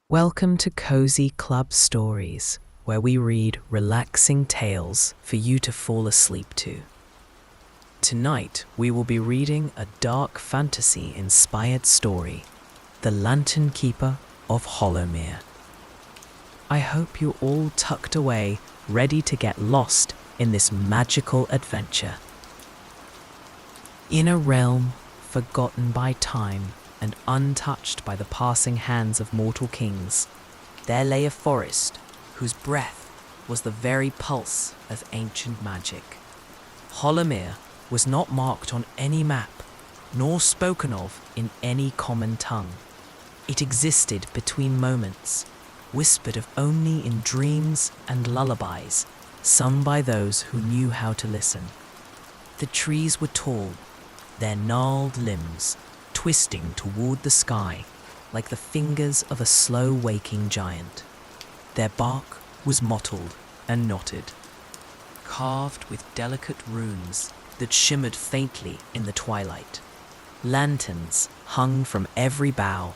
Welcome to Cozy Club Stories, where we read relaxing tales for you to fall asleep to. Tonight, we will be reading a dark fantasy-inspired story, The Lantern Keeper of Hollowmere. I hope you're all tucked away, ready to get lost in this magical adventure. In a realm forgotten by time and untouched by the passing hands of mortal kings, there lay a forest whose breath was the very pulse of ancient magic. Hollowmere was not marked on any map, nor spoken of in any common tongue. It existed between moments, whispered of only in dreams and lullabies, sung by those who knew how to listen. The trees were tall, their gnarled limbs twisting toward the sky like the fingers of a slow-waking giant. Their bark was mottled and knotted, carved with delicate runes that shimmered faintly in the twilight. Lanterns hung from every bough,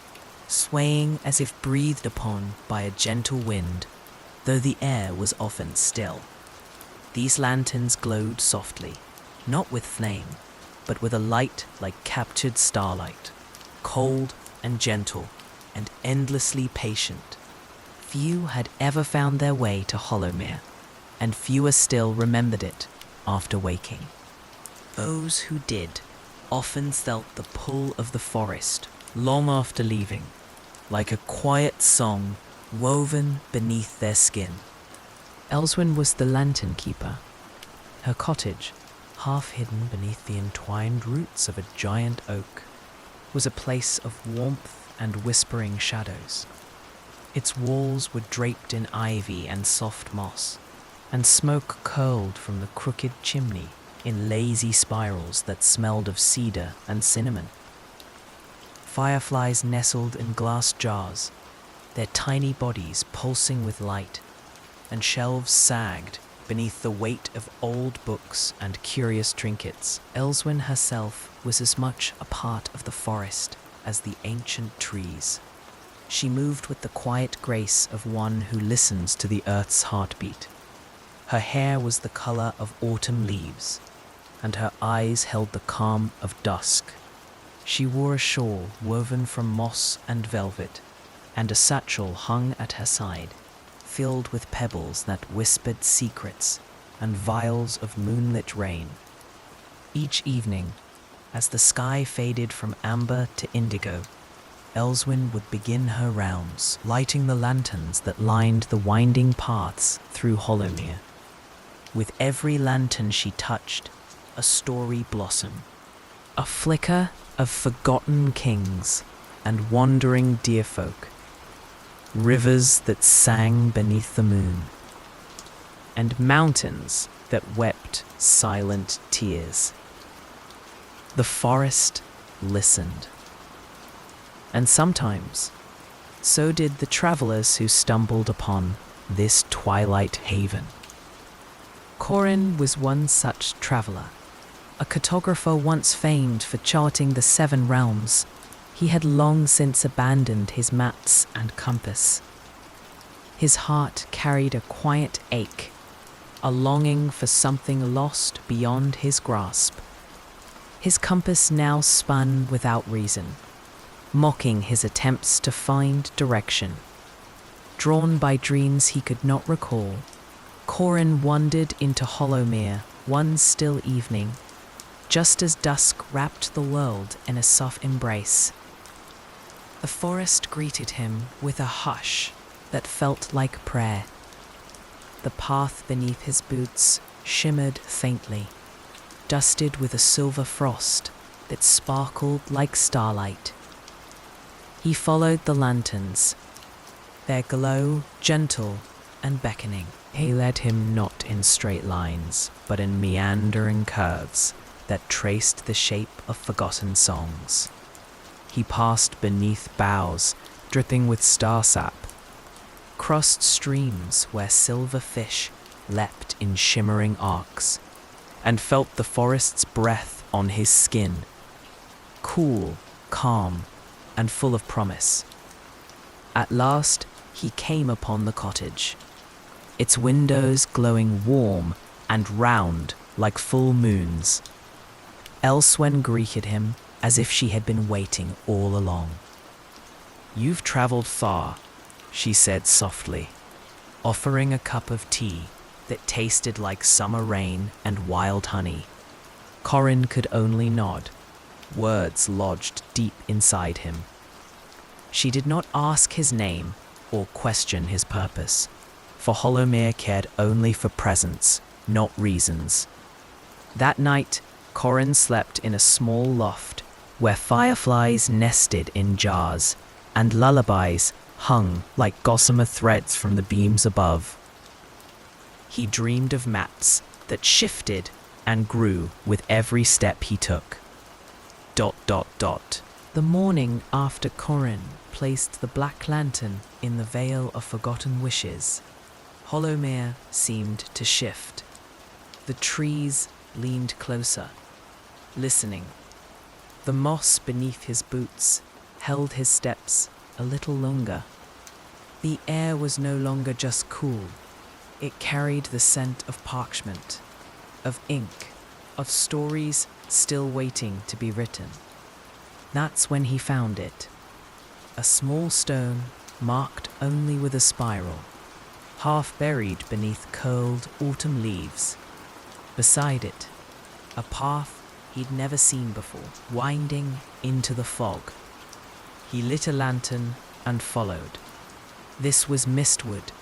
swaying as if breathed upon by a gentle wind, though the air was often still. These lanterns glowed softly, not with flame, but with a light like captured starlight, cold and gentle and endlessly patient. Few had ever found their way to Hollowmere, and fewer still remembered it after waking. Those who did often felt the pull of the forest long after leaving, like a quiet song woven beneath their skin. Elswyn was the lantern keeper. Her cottage, half hidden beneath the entwined roots of a giant oak, was a place of warmth and whispering shadows. Its walls were draped in ivy and soft moss, and smoke curled from the crooked chimney in lazy spirals that smelled of cedar and cinnamon. Fireflies nestled in glass jars, their tiny bodies pulsing with light, and shelves sagged beneath the weight of old books and curious trinkets. Elswyn herself was as much a part of the forest as the ancient trees. She moved with the quiet grace of one who listens to the earth's heartbeat. Her hair was the color of autumn leaves, and her eyes held the calm of dusk. She wore a shawl woven from moss and velvet, and a satchel hung at her side, filled with pebbles that whispered secrets and vials of moonlit rain. Each evening, as the sky faded from amber to indigo, Elswyn would begin her rounds, lighting the lanterns that lined the winding paths through Hollowmere. With every lantern she touched, a story blossomed, a flicker of forgotten kings and wandering deerfolk, rivers that sang beneath the moon, and mountains that wept silent tears. The forest listened. And sometimes, so did the travelers who stumbled upon this twilight haven. Corin was one such traveler, a cartographer once famed for charting the 7 realms. He had long since abandoned his maps and compass. His heart carried a quiet ache, a longing for something lost beyond his grasp. His compass now spun without reason, mocking his attempts to find direction. Drawn by dreams he could not recall, Corin wandered into Hollowmere one still evening, just as dusk wrapped the world in a soft embrace. The forest greeted him with a hush that felt like prayer. The path beneath his boots shimmered faintly, dusted with a silver frost that sparkled like starlight. He followed the lanterns, their glow gentle and beckoning. They led him not in straight lines, but in meandering curves that traced the shape of forgotten songs. He passed beneath boughs dripping with starsap, crossed streams where silver fish leapt in shimmering arcs, and felt the forest's breath on his skin, cool, calm, and full of promise. At last, he came upon the cottage, its windows glowing warm and round like full moons. Elswen greeted him as if she had been waiting all along. "You've traveled far," she said softly, offering a cup of tea that tasted like summer rain and wild honey. Corin could only nod, words lodged deep inside him. She did not ask his name or question his purpose, for Hollowmere cared only for presence, not reasons. That night, Corin slept in a small loft where fireflies nested in jars and lullabies hung like gossamer threads from the beams above. He dreamed of mats that shifted and grew with every step he took. ... The morning after Corin placed the black lantern in the Vale of Forgotten Wishes, Hollowmere seemed to shift. The trees leaned closer, listening. The moss beneath his boots held his steps a little longer. The air was no longer just cool. It carried the scent of parchment, of ink, of stories still waiting to be written. That's when he found it. A small stone marked only with a spiral, half buried beneath curled autumn leaves. Beside it, a path he'd never seen before, winding into the fog. He lit a lantern and followed. This was Mistwood,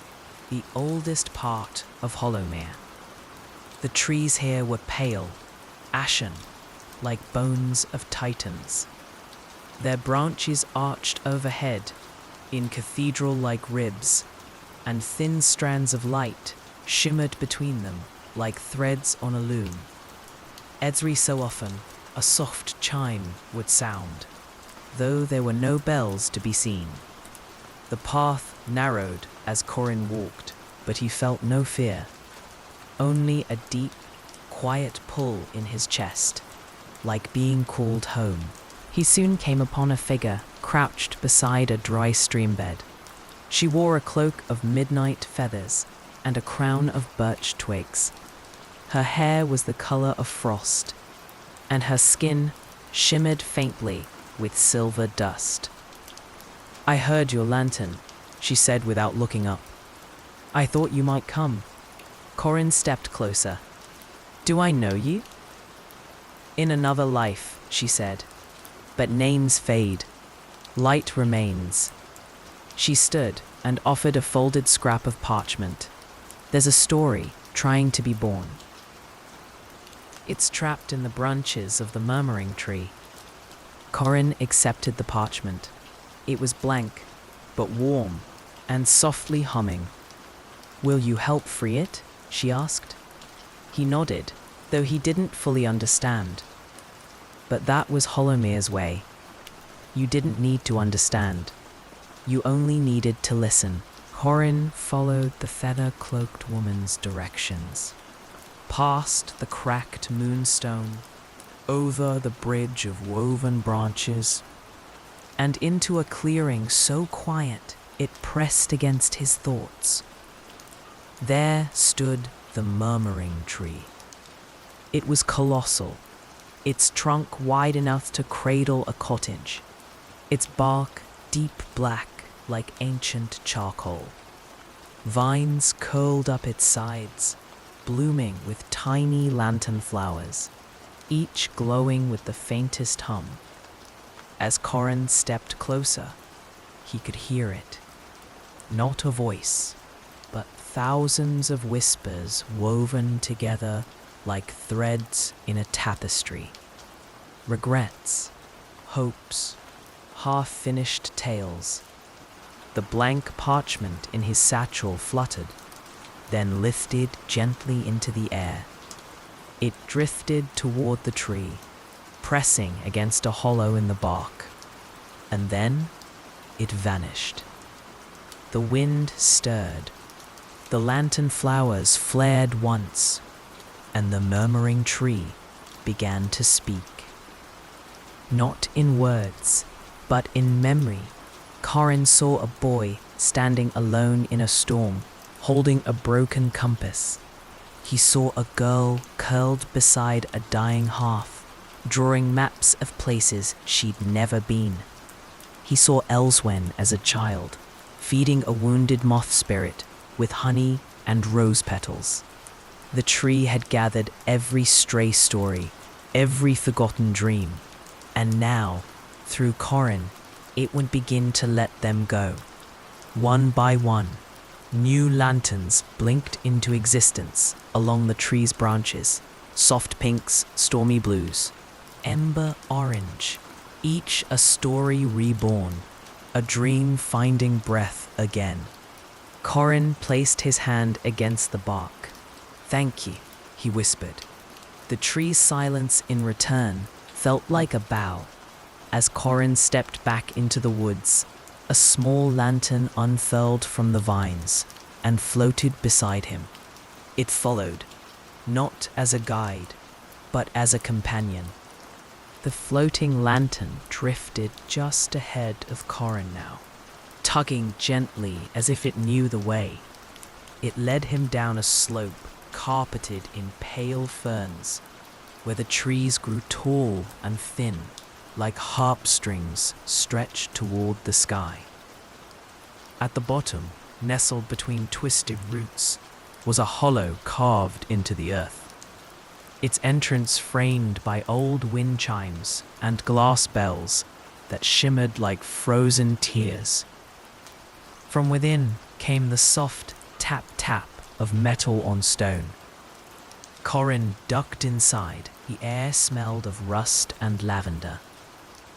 the oldest part of Hollowmere. The trees here were pale, ashen, like bones of titans. Their branches arched overhead in cathedral-like ribs, and thin strands of light shimmered between them like threads on a loom. Every so often, a soft chime would sound, though there were no bells to be seen. The path narrowed as Corin walked, but he felt no fear, only a deep, quiet pull in his chest, like being called home. He soon came upon a figure crouched beside a dry stream bed. She wore a cloak of midnight feathers and a crown of birch twigs. Her hair was the color of frost, and her skin shimmered faintly with silver dust. "I heard your lantern," she said without looking up. "I thought you might come." Corin stepped closer. "Do I know you?" "In another life," she said. "But names fade. Light remains." She stood and offered a folded scrap of parchment. "There's a story trying to be born. It's trapped in the branches of the murmuring tree." Corin accepted the parchment. It was blank, but warm and softly humming. "Will you help free it?" she asked. He nodded, though he didn't fully understand. But that was Hollowmere's way. You didn't need to understand. You only needed to listen. Corin followed the feather-cloaked woman's directions, past the cracked moonstone, over the bridge of woven branches, and into a clearing so quiet it pressed against his thoughts. There stood the murmuring tree. It was colossal, its trunk wide enough to cradle a cottage, its bark deep black like ancient charcoal. Vines curled up its sides, blooming with tiny lantern flowers, each glowing with the faintest hum. As Corin stepped closer, he could hear it. Not a voice, but thousands of whispers woven together like threads in a tapestry. Regrets, hopes, half-finished tales. The blank parchment in his satchel fluttered, then lifted gently into the air. It drifted toward the tree, pressing against a hollow in the bark, and then it vanished. The wind stirred, the lantern flowers flared once, and the murmuring tree began to speak. Not in words, but in memory, Corin saw a boy standing alone in a storm, holding a broken compass. He saw a girl curled beside a dying hearth, drawing maps of places she'd never been. He saw Elswen as a child, feeding a wounded moth spirit with honey and rose petals. The tree had gathered every stray story, every forgotten dream, and now, through Corin, it would begin to let them go. One by one, new lanterns blinked into existence along the tree's branches, soft pinks, stormy blues, ember orange, each a story reborn, a dream finding breath again. Corin placed his hand against the bark. "Thank you," he whispered. The tree's silence in return felt like a bow. As Corin stepped back into the woods, a small lantern unfurled from the vines and floated beside him. It followed, not as a guide, but as a companion. The floating lantern drifted just ahead of Corin now, tugging gently as if it knew the way. It led him down a slope carpeted in pale ferns, where the trees grew tall and thin, like harp strings stretched toward the sky. At the bottom, nestled between twisted roots, was a hollow carved into the earth. Its entrance framed by old wind chimes and glass bells that shimmered like frozen tears. From within came the soft tap-tap of metal on stone. Corin ducked inside. The air smelled of rust and lavender.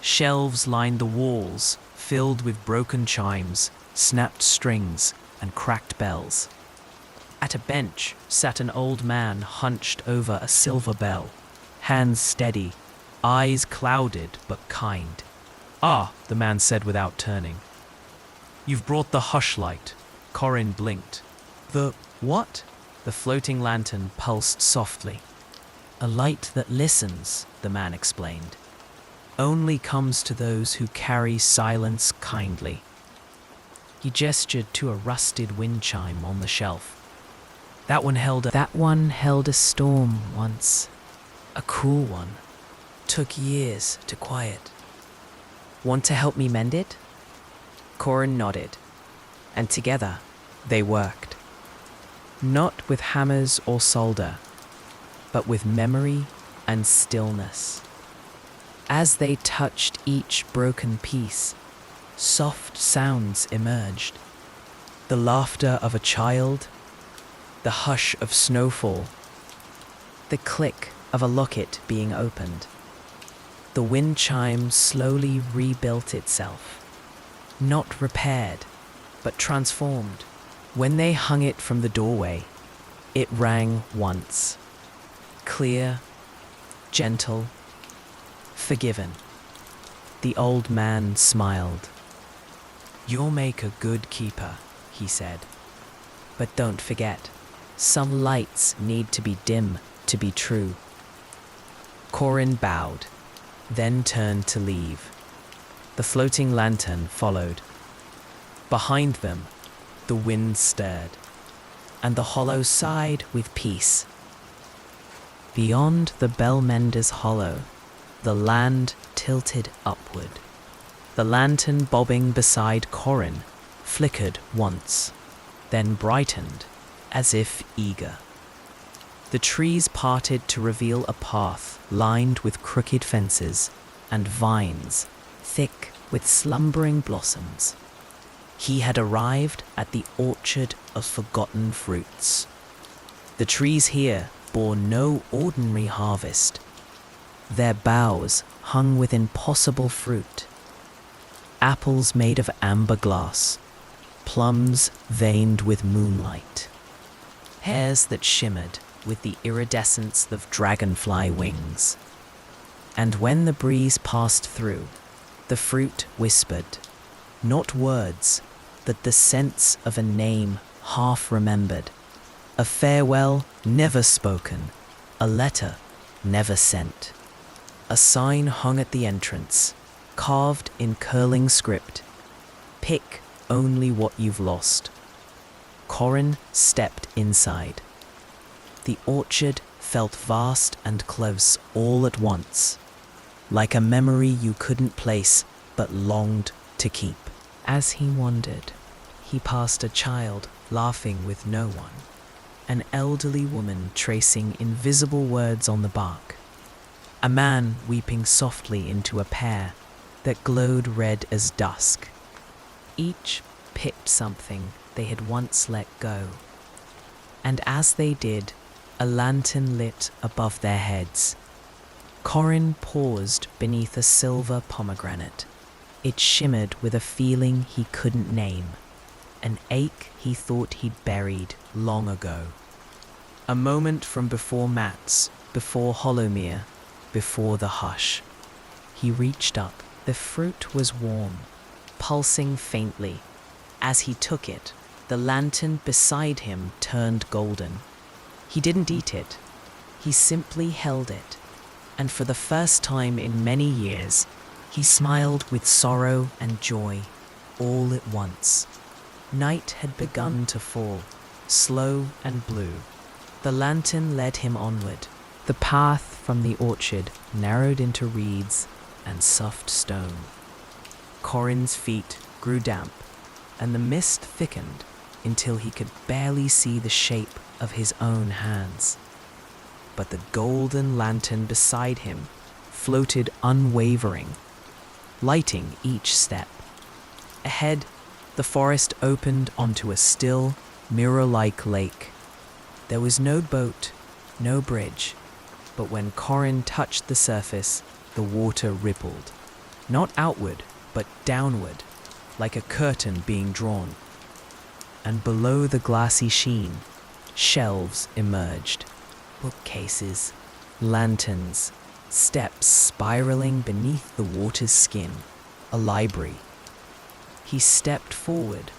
Shelves lined the walls, filled with broken chimes, snapped strings, and cracked bells. At a bench sat an old man hunched over a silver bell, hands steady, eyes clouded but kind. "Ah," the man said without turning. "You've brought the hushlight." Corin blinked. "The what?" The floating lantern pulsed softly. "A light that listens," the man explained. "Only comes to those who carry silence kindly." He gestured to a rusted wind chime on the shelf. That one held a storm once. A cool one. Took years to quiet. "Want to help me mend it?" Corin nodded, and together they worked. Not with hammers or solder, but with memory and stillness. As they touched each broken piece, soft sounds emerged. The laughter of a child, the hush of snowfall, the click of a locket being opened. The wind chime slowly rebuilt itself, not repaired, but transformed. When they hung it from the doorway, it rang once. Clear, gentle, forgiven. The old man smiled. "You'll make a good keeper," he said. "But don't forget, some lights need to be dim to be true." Corin bowed, then turned to leave. The floating lantern followed. Behind them, the wind stirred, and the hollow sighed with peace. Beyond the bellmender's hollow, the land tilted upward. The lantern bobbing beside Corin flickered once, then brightened, as if eager. The trees parted to reveal a path lined with crooked fences and vines thick with slumbering blossoms. He had arrived at the orchard of forgotten fruits. The trees here bore no ordinary harvest. Their boughs hung with impossible fruit. Apples made of amber glass, plums veined with moonlight, pears that shimmered with the iridescence of dragonfly wings. And when the breeze passed through, the fruit whispered, not words, but the sense of a name half remembered, a farewell never spoken, a letter never sent. A sign hung at the entrance, carved in curling script. Pick only what you've lost. Corin stepped inside. The orchard felt vast and close all at once, like a memory you couldn't place but longed to keep. As he wandered, he passed a child laughing with no one, an elderly woman tracing invisible words on the bark, a man weeping softly into a pear that glowed red as dusk. Each picked something they had once let go, and as they did, a lantern lit above their heads. Corin paused beneath a silver pomegranate. It shimmered with a feeling he couldn't name, an ache he thought he'd buried long ago. A moment from before Mats, before Hollowmere, before the hush. He reached up. The fruit was warm, pulsing faintly. As he took it, the lantern beside him turned golden. He didn't eat it. He simply held it. And for the first time in many years, he smiled with sorrow and joy, all at once. Night had begun to fall, slow and blue. The lantern led him onward. The path from the orchard narrowed into reeds and soft stone. Corin's feet grew damp, and the mist thickened until he could barely see the shape of his own hands. But the golden lantern beside him floated unwavering, lighting each step. Ahead, the forest opened onto a still, mirror-like lake. There was no boat, no bridge, but when Corin touched the surface, the water rippled, not outward, but downward, like a curtain being drawn. And below the glassy sheen, shelves emerged, bookcases, lanterns, steps spiraling beneath the water's skin, a library. He stepped forward,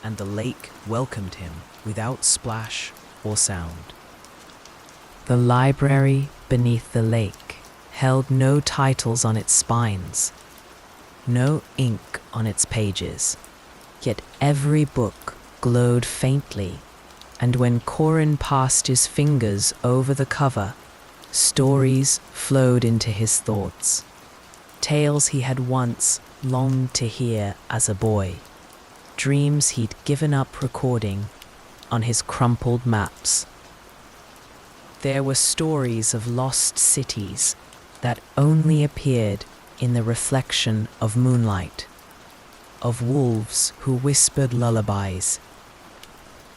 and the lake welcomed him without splash or sound. The library beneath the lake held no titles on its spines, no ink on its pages, yet every book glowed faintly, and when Corin passed his fingers over the cover, stories flowed into his thoughts, tales he had once longed to hear as a boy, dreams he'd given up recording on his crumpled maps. There were stories of lost cities that only appeared in the reflection of moonlight, of wolves who whispered lullabies,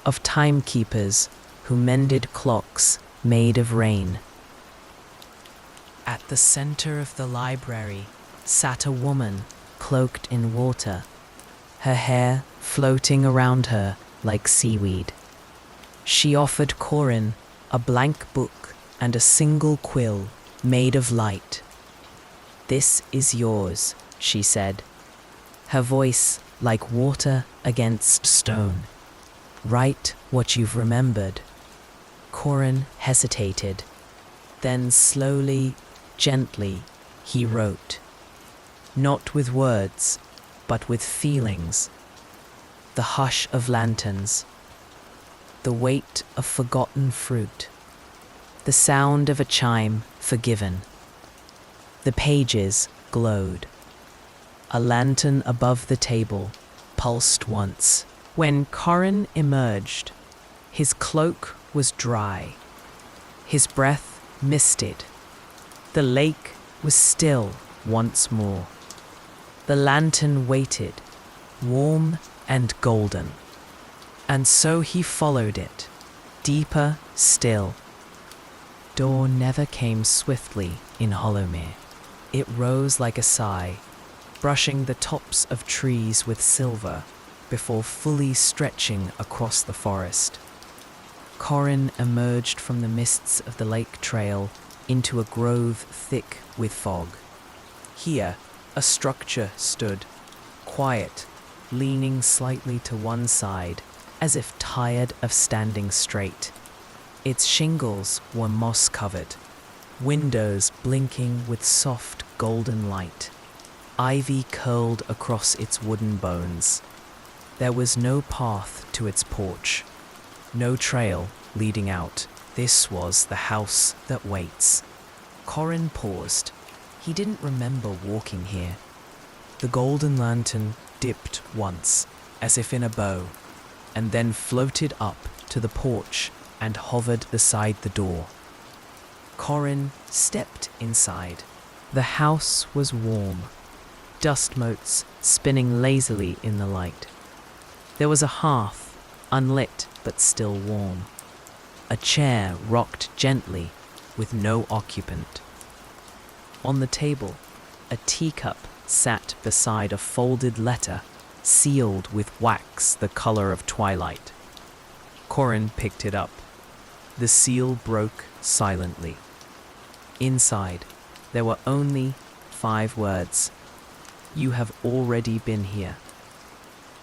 of timekeepers who mended clocks made of rain. At the center of the library sat a woman cloaked in water, her hair floating around her like seaweed. She offered Corin a blank book and a single quill made of light. "This is yours," she said, her voice like water against stone. "Write what you've remembered." Corin hesitated. Then slowly, gently, he wrote. Not with words, but with feelings. The hush of lanterns, the weight of forgotten fruit, the sound of a chime forgiven. The pages glowed. A lantern above the table pulsed once. When Corin emerged, his cloak was dry, his breath misted. The lake was still once more. The lantern waited, warm and golden. And so he followed it, deeper still. Dawn never came swiftly in Hollowmere. It rose like a sigh, brushing the tops of trees with silver before fully stretching across the forest. Corin emerged from the mists of the lake trail into a grove thick with fog. Here, a structure stood, quiet, leaning slightly to one side, as if tired of standing straight. Its shingles were moss-covered, windows blinking with soft golden light. Ivy curled across its wooden bones, There was no path to its porch, no trail leading out. This was the house that waits. Corin paused. He didn't remember walking here. The golden lantern dipped once, as if in a bow, and then floated up to the porch and hovered beside the door. Corin stepped inside. The house was warm, dust motes spinning lazily in the light. There was a hearth, unlit but still warm. A chair rocked gently with no occupant. On the table, a teacup sat beside a folded letter sealed with wax the color of twilight. Corin picked it up. The seal broke silently. Inside, there were only 5 words. You have already been here.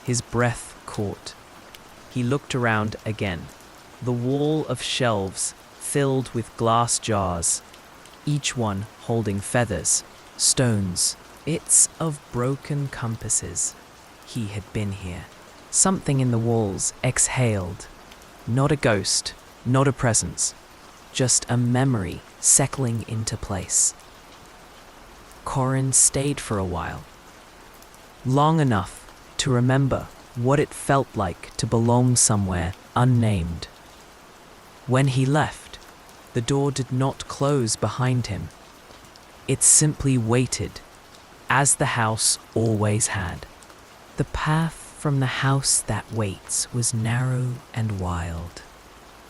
His breath caught. He looked around again. The wall of shelves filled with glass jars, each one holding feathers, stones, bits of broken compasses. He had been here. Something in the walls exhaled. Not a ghost, not a presence, just a memory settling into place. Corin stayed for a while, long enough to remember what it felt like to belong somewhere unnamed. When he left, the door did not close behind him. It simply waited, as the house always had. The path from the house that waits was narrow and wild.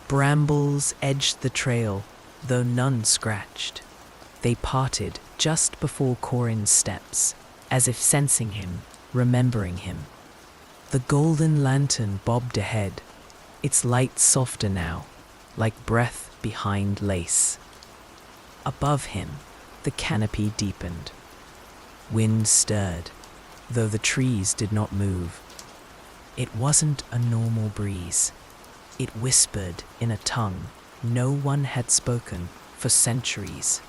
Brambles edged the trail, though none scratched. They parted just before Corin's steps, as if sensing him, remembering him. The golden lantern bobbed ahead, its light softer now, like breath behind lace. Above him, the canopy deepened. Wind stirred, though the trees did not move. It wasn't a normal breeze. It whispered in a tongue no one had spoken for centuries.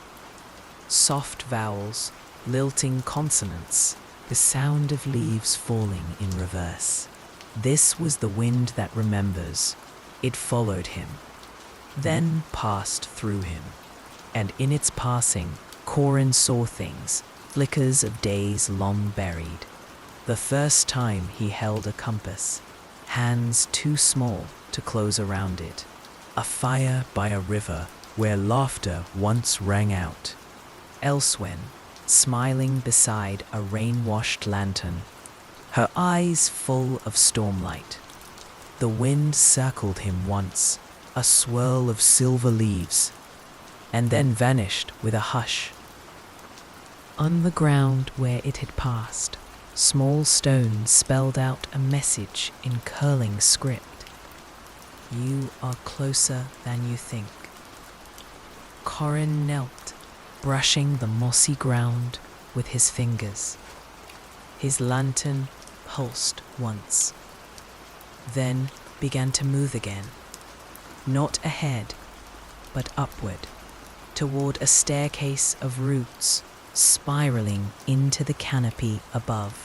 Soft vowels, lilting consonants, the sound of leaves falling in reverse. This was the wind that remembers. It followed him, then passed through him. And in its passing, Corin saw things, flickers of days long buried. The first time he held a compass, hands too small to close around it. A fire by a river where laughter once rang out. Elsewhere, smiling beside a rain-washed lantern, her eyes full of stormlight. The wind circled him once, a swirl of silver leaves, and then vanished with a hush. On the ground where it had passed, small stones spelled out a message in curling script. You are closer than you think. Corin knelt, brushing the mossy ground with his fingers. His lantern pulsed once, then began to move again, not ahead, but upward, toward a staircase of roots spiraling into the canopy above.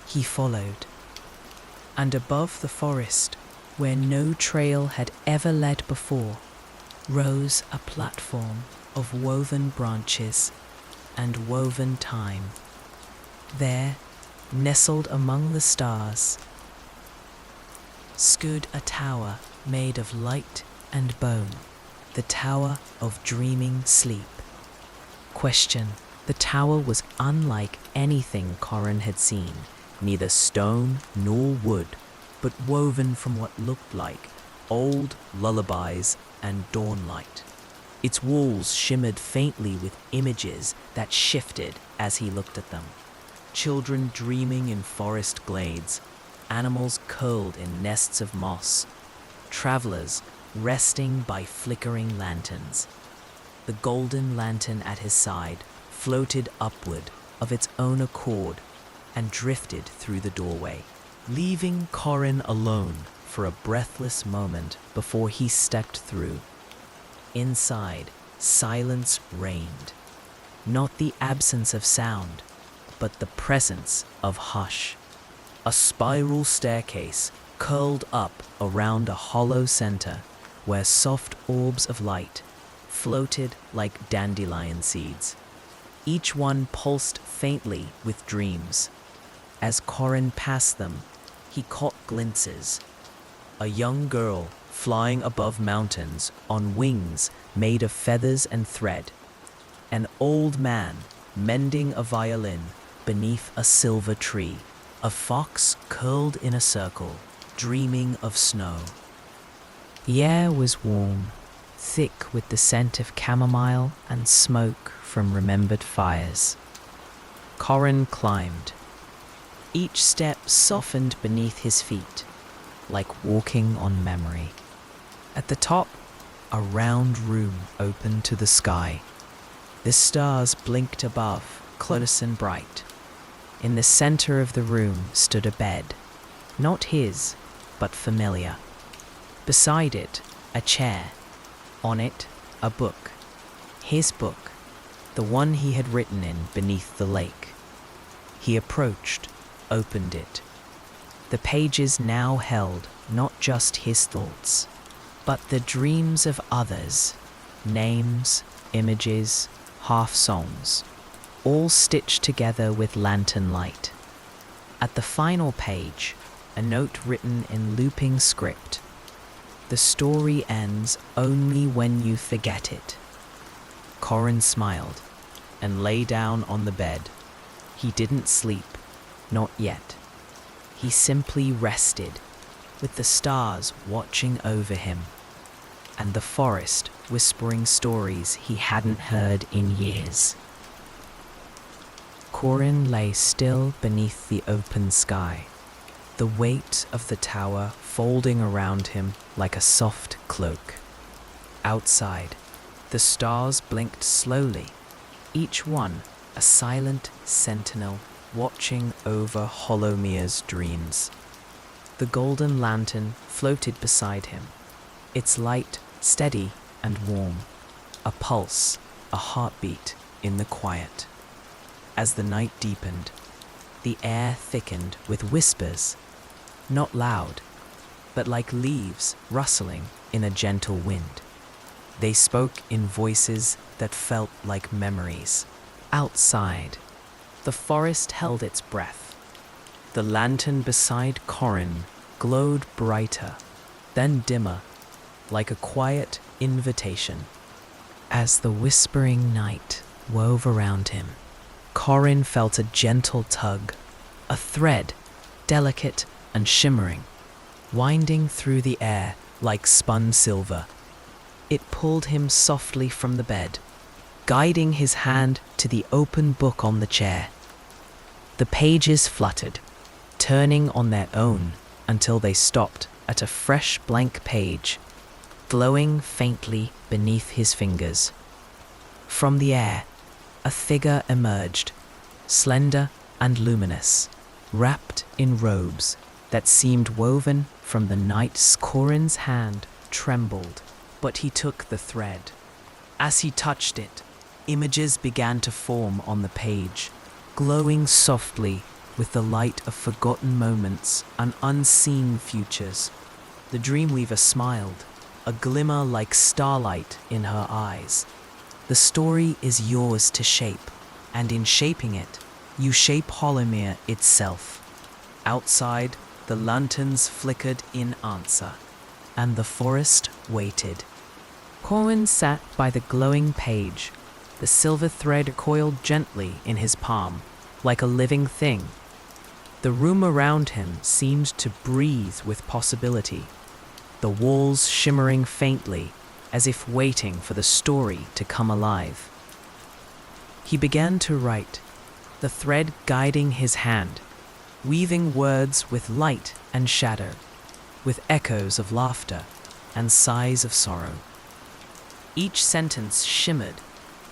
He followed, and above the forest, where no trail had ever led before, rose a platform of woven branches and woven time. There, nestled among the stars, stood a tower made of light and bone, the tower of dreaming sleep. Question: the tower was unlike anything Corin had seen, neither stone nor wood, but woven from what looked like old lullabies and dawnlight. Its walls shimmered faintly with images that shifted as he looked at them. Children dreaming in forest glades, animals curled in nests of moss, travelers resting by flickering lanterns. The golden lantern at his side floated upward of its own accord and drifted through the doorway, leaving Corin alone for a breathless moment before he stepped through. Inside, silence reigned. Not the absence of sound, but the presence of hush. A spiral staircase curled up around a hollow center where soft orbs of light floated like dandelion seeds. Each one pulsed faintly with dreams. As Corin passed them, he caught glimpses. A young girl flying above mountains on wings made of feathers and thread. An old man mending a violin beneath a silver tree. A fox curled in a circle, dreaming of snow. The air was warm, thick with the scent of chamomile and smoke from remembered fires. Corin climbed. Each step softened beneath his feet, like walking on memory. At the top, a round room opened to the sky. The stars blinked above, close and bright. In the center of the room stood a bed, not his, but familiar. Beside it, a chair. On it, a book. His book, the one he had written in beneath the lake. He approached, opened it. The pages now held not just his thoughts, but the dreams of others, names, images, half-songs, all stitched together with lantern light. At the final page, a note written in looping script. The story ends only when you forget it. Corin smiled and lay down on the bed. He didn't sleep, not yet. He simply rested, with the stars watching over him, and the forest whispering stories he hadn't heard in years. Corin lay still beneath the open sky, the weight of the tower folding around him like a soft cloak. Outside, the stars blinked slowly, each one a silent sentinel watching over Hollowmere's dreams. The golden lantern floated beside him, its light steady and warm, a pulse, a heartbeat in the quiet. As the night deepened, the air thickened with whispers, not loud, but like leaves rustling in a gentle wind. They spoke in voices that felt like memories. Outside, the forest held its breath. The lantern beside Corin glowed brighter, then dimmer, like a quiet invitation. As the whispering night wove around him, Corin felt a gentle tug, a thread, delicate and shimmering, winding through the air like spun silver. It pulled him softly from the bed, guiding his hand to the open book on the chair. The pages fluttered, turning on their own until they stopped at a fresh blank page, glowing faintly beneath his fingers. From the air, a figure emerged, slender and luminous, wrapped in robes that seemed woven from the night. Corin's hand trembled, but he took the thread. As he touched it, images began to form on the page, glowing softly with the light of forgotten moments and unseen futures. The Dreamweaver smiled, a glimmer like starlight in her eyes. The story is yours to shape, and in shaping it, you shape Hollowmere itself. Outside, the lanterns flickered in answer, and the forest waited. Corin sat by the glowing page, the silver thread coiled gently in his palm, like a living thing. The room around him seemed to breathe with possibility, the walls shimmering faintly, as if waiting for the story to come alive. He began to write, the thread guiding his hand, weaving words with light and shadow, with echoes of laughter and sighs of sorrow. Each sentence shimmered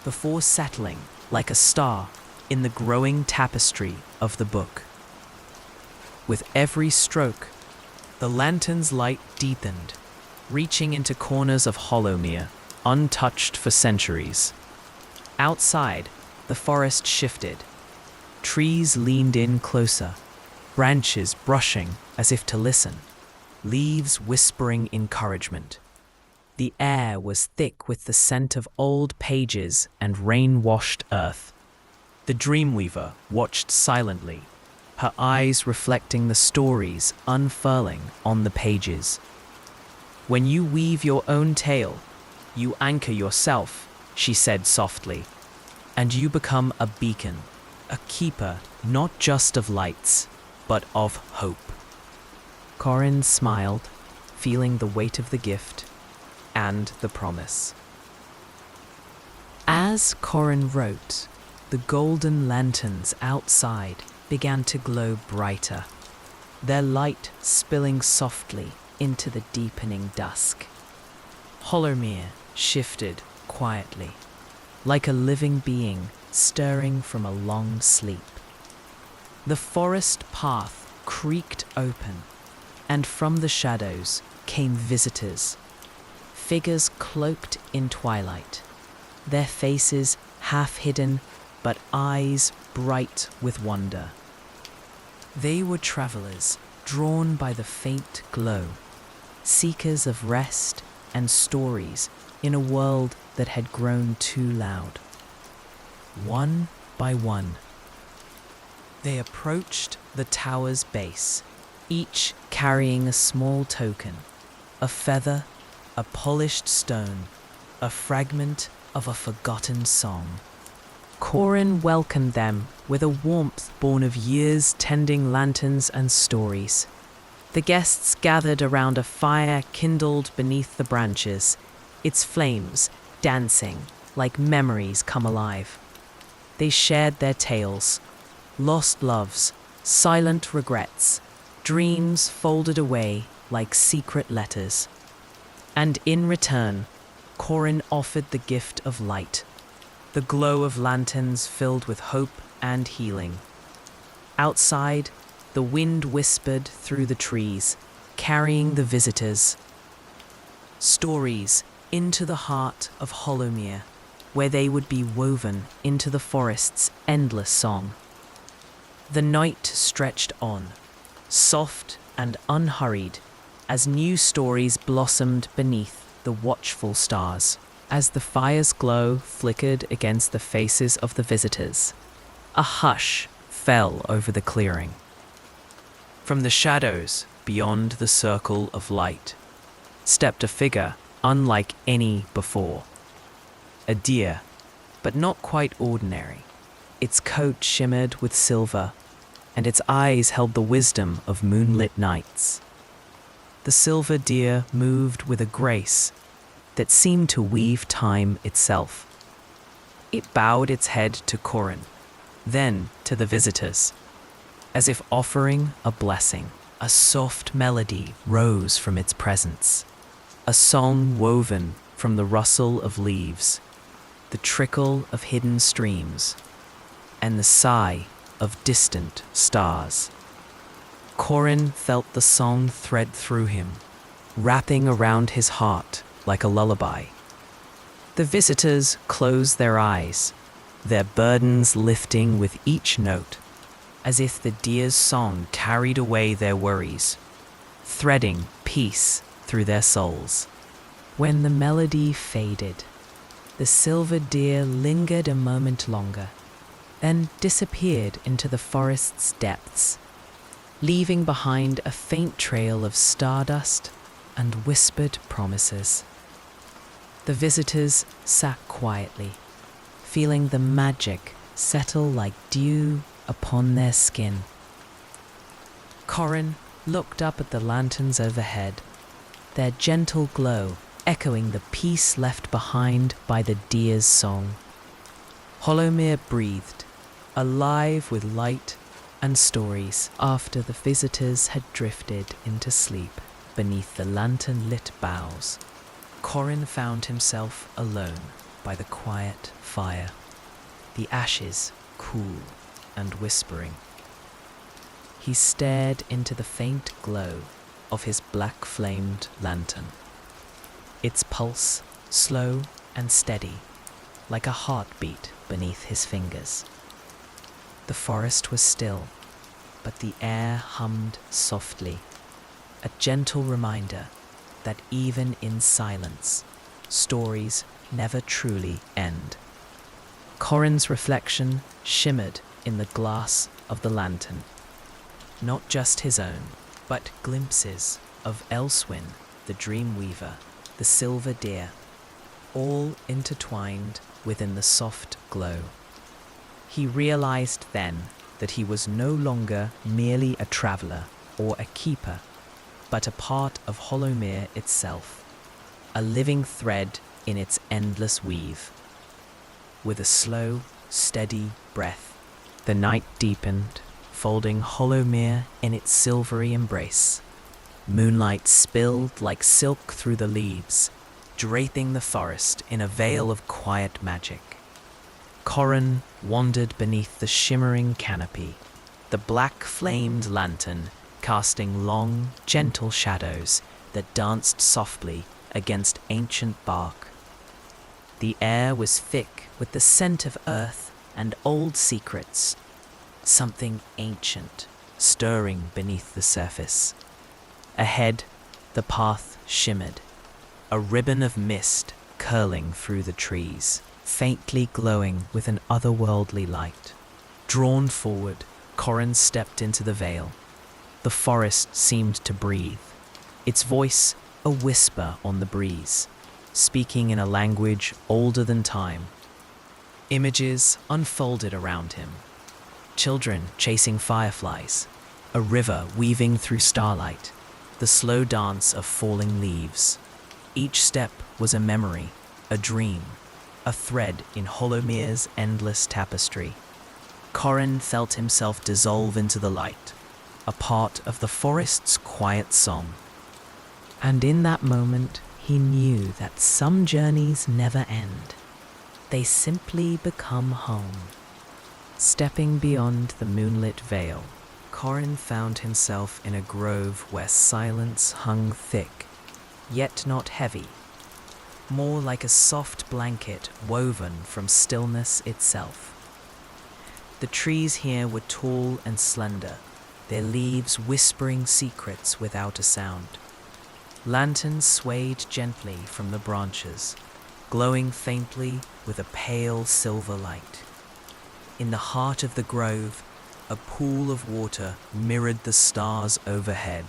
before settling like a star in the growing tapestry of the book. With every stroke, the lantern's light deepened, reaching into corners of Hollowmere, untouched for centuries. Outside, the forest shifted. Trees leaned in closer, branches brushing as if to listen, leaves whispering encouragement. The air was thick with the scent of old pages and rain-washed earth. The Dreamweaver watched silently, her eyes reflecting the stories unfurling on the pages. "When you weave your own tale, you anchor yourself," she said softly, "and you become a beacon, a keeper not just of lights, but of hope." Corin smiled, feeling the weight of the gift and the promise. As Corin wrote, the golden lanterns outside began to glow brighter, their light spilling softly into the deepening dusk. Hollowmere shifted quietly, like a living being stirring from a long sleep. The forest path creaked open, and from the shadows came visitors, figures cloaked in twilight, their faces half hidden but eyes bright with wonder. They were travelers drawn by the faint glow, seekers of rest and stories in a world that had grown too loud. One by one, they approached the tower's base, each carrying a small token, a feather, a polished stone, a fragment of a forgotten song. Corin welcomed them with a warmth born of years tending lanterns and stories. The guests gathered around a fire kindled beneath the branches, its flames dancing like memories come alive. They shared their tales, lost loves, silent regrets, dreams folded away like secret letters. And in return, Corin offered the gift of light, the glow of lanterns filled with hope and healing. Outside, the wind whispered through the trees, carrying the visitors. Stories into the heart of Hollowmere, where they would be woven into the forest's endless song. The night stretched on, soft and unhurried, as new stories blossomed beneath the watchful stars. As the fire's glow flickered against the faces of the visitors, a hush fell over the clearing. From the shadows beyond the circle of light stepped a figure unlike any before. A deer, but not quite ordinary. Its coat shimmered with silver, and its eyes held the wisdom of moonlit nights. The silver deer moved with a grace that seemed to weave time itself. It bowed its head to Corin, then to the visitors, as if offering a blessing. A soft melody rose from its presence, a song woven from the rustle of leaves, the trickle of hidden streams, and the sigh of distant stars. Corin felt the song thread through him, wrapping around his heart like a lullaby. The visitors closed their eyes, their burdens lifting with each note, as if the deer's song carried away their worries, threading peace through their souls. When the melody faded, the silver deer lingered a moment longer, then disappeared into the forest's depths, leaving behind a faint trail of stardust and whispered promises. The visitors sat quietly, feeling the magic settle like dew upon their skin. Corin looked up at the lanterns overhead, their gentle glow echoing the peace left behind by the deer's song. Hollowmere breathed, alive with light and stories. After the visitors had drifted into sleep beneath the lantern-lit boughs, Corin found himself alone by the quiet fire, the ashes cool and whispering. He stared into the faint glow of his black-flamed lantern, its pulse slow and steady, like a heartbeat beneath his fingers. The forest was still, but the air hummed softly, a gentle reminder that even in silence, stories never truly end. Corin's reflection shimmered in the glass of the lantern, not just his own, but glimpses of Elswyn, the dream weaver, the silver deer, all intertwined within the soft glow. He realized then that he was no longer merely a traveler or a keeper, but a part of Hollowmere itself, a living thread in its endless weave. With a slow, steady breath, the night deepened, folding Hollowmere in its silvery embrace. Moonlight spilled like silk through the leaves, draping the forest in a veil of quiet magic. Corin wandered beneath the shimmering canopy, the black-flamed lantern casting long, gentle shadows that danced softly against ancient bark. The air was thick with the scent of earth and old secrets, something ancient stirring beneath the surface. Ahead, the path shimmered, a ribbon of mist curling through the trees, faintly glowing with an otherworldly light. Drawn forward, Corin stepped into the veil. The forest seemed to breathe, its voice a whisper on the breeze, speaking in a language older than time. Images unfolded around him. Children chasing fireflies, a river weaving through starlight, the slow dance of falling leaves. Each step was a memory, a dream, a thread in Hollowmere's endless tapestry. Corin felt himself dissolve into the light, a part of the forest's quiet song. And in that moment, he knew that some journeys never end. They simply become home. Stepping beyond the moonlit veil, Corin found himself in a grove where silence hung thick, yet not heavy, more like a soft blanket woven from stillness itself. The trees here were tall and slender, their leaves whispering secrets without a sound. Lanterns swayed gently from the branches, glowing faintly with a pale silver light. In the heart of the grove, a pool of water mirrored the stars overhead,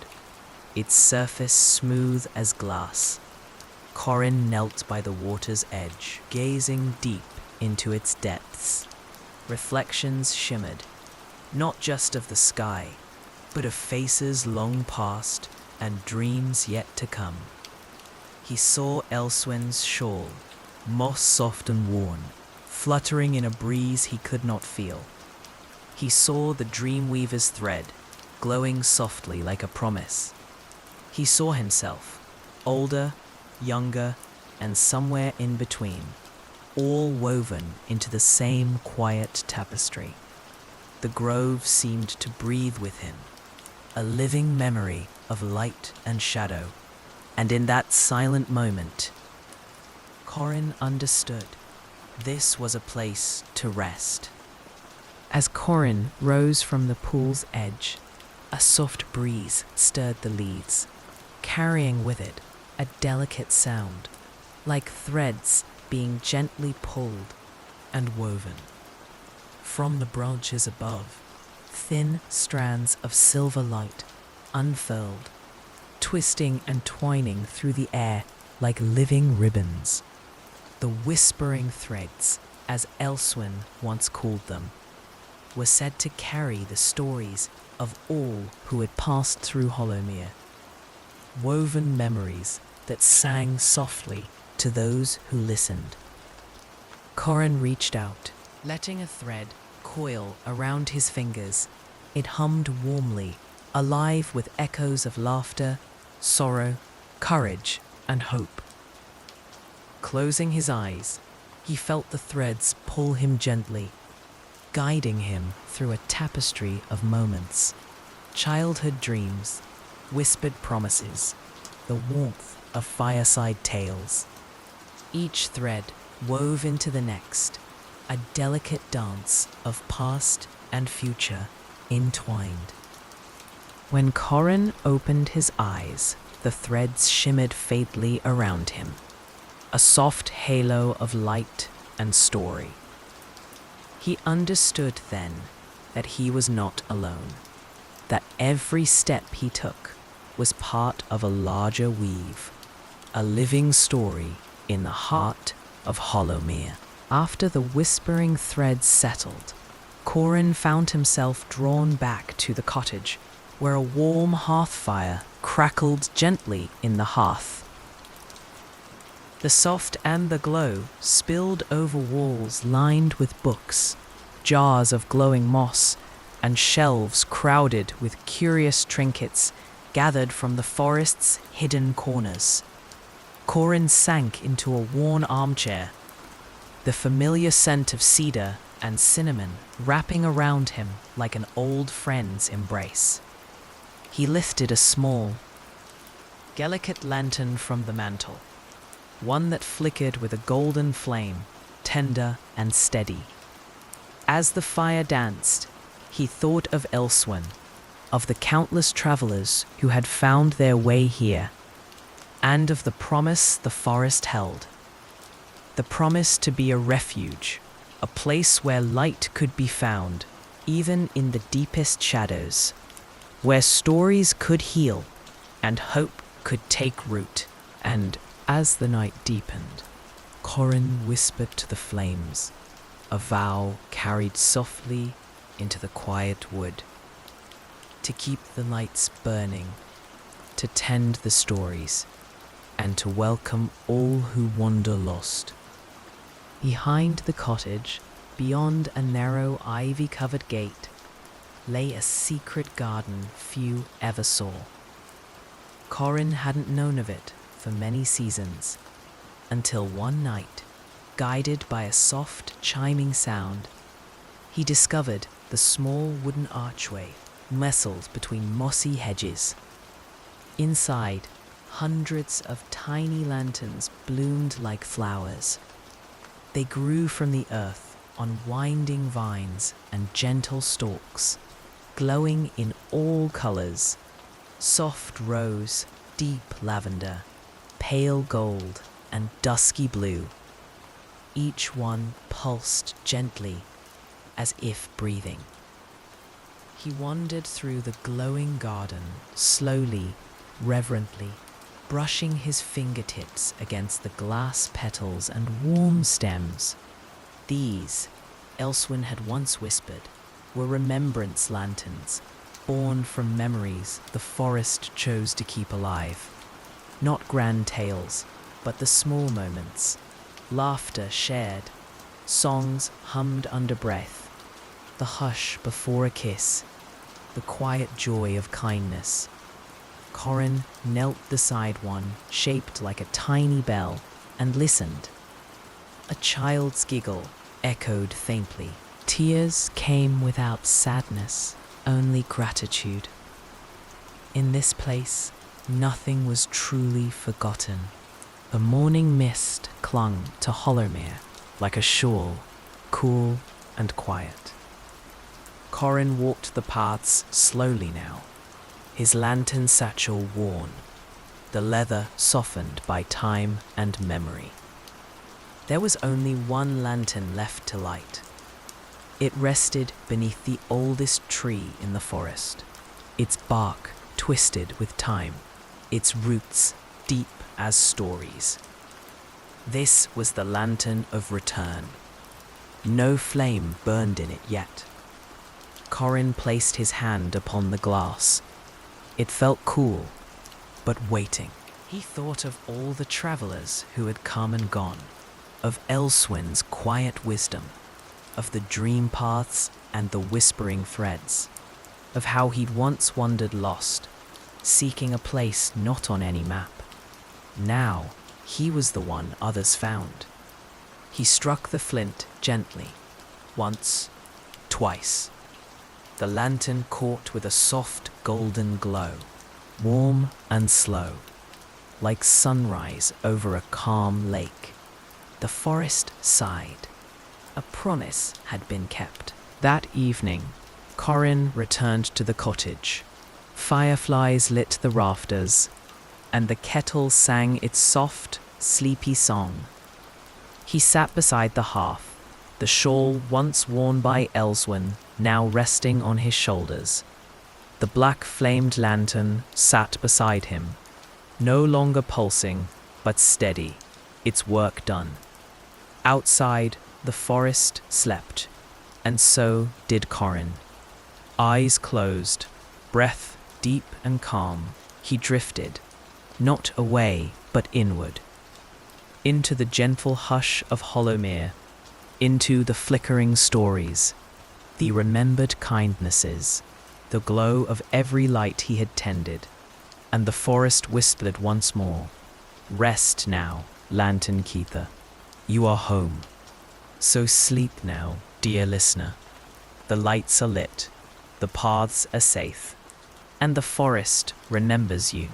its surface smooth as glass. Corin knelt by the water's edge, gazing deep into its depths. Reflections shimmered, not just of the sky, but of faces long past and dreams yet to come. He saw Elswyn's shawl, moss-soft and worn, fluttering in a breeze he could not feel. He saw the Dreamweaver's thread, glowing softly like a promise. He saw himself, older, younger, and somewhere in between, all woven into the same quiet tapestry. The grove seemed to breathe with him, a living memory of light and shadow. And in that silent moment, Corin understood this was a place to rest. As Corin rose from the pool's edge, a soft breeze stirred the leaves, carrying with it a delicate sound, like threads being gently pulled and woven. From the branches above, thin strands of silver light unfurled, twisting and twining through the air like living ribbons. The whispering threads, as Elswyn once called them, were said to carry the stories of all who had passed through Hollowmere, woven memories that sang softly to those who listened. Corin reached out, letting a thread coil around his fingers. It hummed warmly, alive with echoes of laughter, sorrow, courage, and hope. Closing his eyes, he felt the threads pull him gently, guiding him through a tapestry of moments, childhood dreams, whispered promises, the warmth of fireside tales. Each thread wove into the next, a delicate dance of past and future entwined. When Corin opened his eyes, the threads shimmered faintly around him, a soft halo of light and story. He understood then that he was not alone, that every step he took was part of a larger weave, a living story in the heart of Hollowmere. After the whispering threads settled, Corin found himself drawn back to the cottage, where a warm hearth fire crackled gently in the hearth. The soft amber glow spilled over walls lined with books, jars of glowing moss, and shelves crowded with curious trinkets gathered from the forest's hidden corners. Corin sank into a worn armchair, the familiar scent of cedar and cinnamon wrapping around him like an old friend's embrace. He lifted a small, delicate lantern from the mantel, one that flickered with a golden flame, tender and steady. As the fire danced, he thought of Elswyn, of the countless travelers who had found their way here, and of the promise the forest held. The promise to be a refuge, a place where light could be found, even in the deepest shadows, where stories could heal and hope could take root. And as the night deepened, Corin whispered to the flames, a vow carried softly into the quiet wood, to keep the lights burning, to tend the stories, and to welcome all who wander lost. Behind the cottage, beyond a narrow ivy-covered gate, lay a secret garden few ever saw. Corin hadn't known of it for many seasons, until one night, guided by a soft chiming sound, he discovered the small wooden archway nestled between mossy hedges. Inside, hundreds of tiny lanterns bloomed like flowers. They grew from the earth on winding vines and gentle stalks, glowing in all colors: soft rose, deep lavender, pale gold, and dusky blue. Each one pulsed gently, as if breathing. He wandered through the glowing garden, slowly, reverently, brushing his fingertips against the glass petals and warm stems. These, Elswyn had once whispered, were remembrance lanterns, born from memories the forest chose to keep alive. Not grand tales, but the small moments, laughter shared, songs hummed under breath, the hush before a kiss, the quiet joy of kindness. Corin knelt beside one shaped like a tiny bell and listened. A child's giggle echoed faintly. Tears came without sadness, only gratitude. In this place, nothing was truly forgotten. The morning mist clung to Hollowmere like a shawl, cool and quiet. Corin walked the paths slowly now, his lantern satchel worn, the leather softened by time and memory. There was only one lantern left to light. It rested beneath the oldest tree in the forest, its bark twisted with time, its roots deep as stories. This was the lantern of return. No flame burned in it yet. Corin placed his hand upon the glass. It felt cool, but waiting. He thought of all the travelers who had come and gone, of Elswyn's quiet wisdom, of the dream paths and the whispering threads, of how he'd once wandered lost, seeking a place not on any map. Now, he was the one others found. He struck the flint gently, once, twice. The lantern caught with a soft golden glow, warm and slow, like sunrise over a calm lake. The forest sighed. A promise had been kept. That evening, Corin returned to the cottage, Fireflies lit the rafters, and the kettle sang its soft, sleepy song. He sat beside the hearth, the shawl once worn by Elswyn now resting on his shoulders. The black-flamed lantern sat beside him, no longer pulsing, but steady, its work done. Outside, the forest slept, and so did Corin. Eyes closed, breath deep and calm, he drifted, not away, but inward, into the gentle hush of Hollowmere, into the flickering stories, the remembered kindnesses, the glow of every light he had tended, and the forest whispered once more, "Rest now, lantern keeper. You are home. So sleep now, dear listener. The lights are lit, the paths are safe, and the forest remembers you."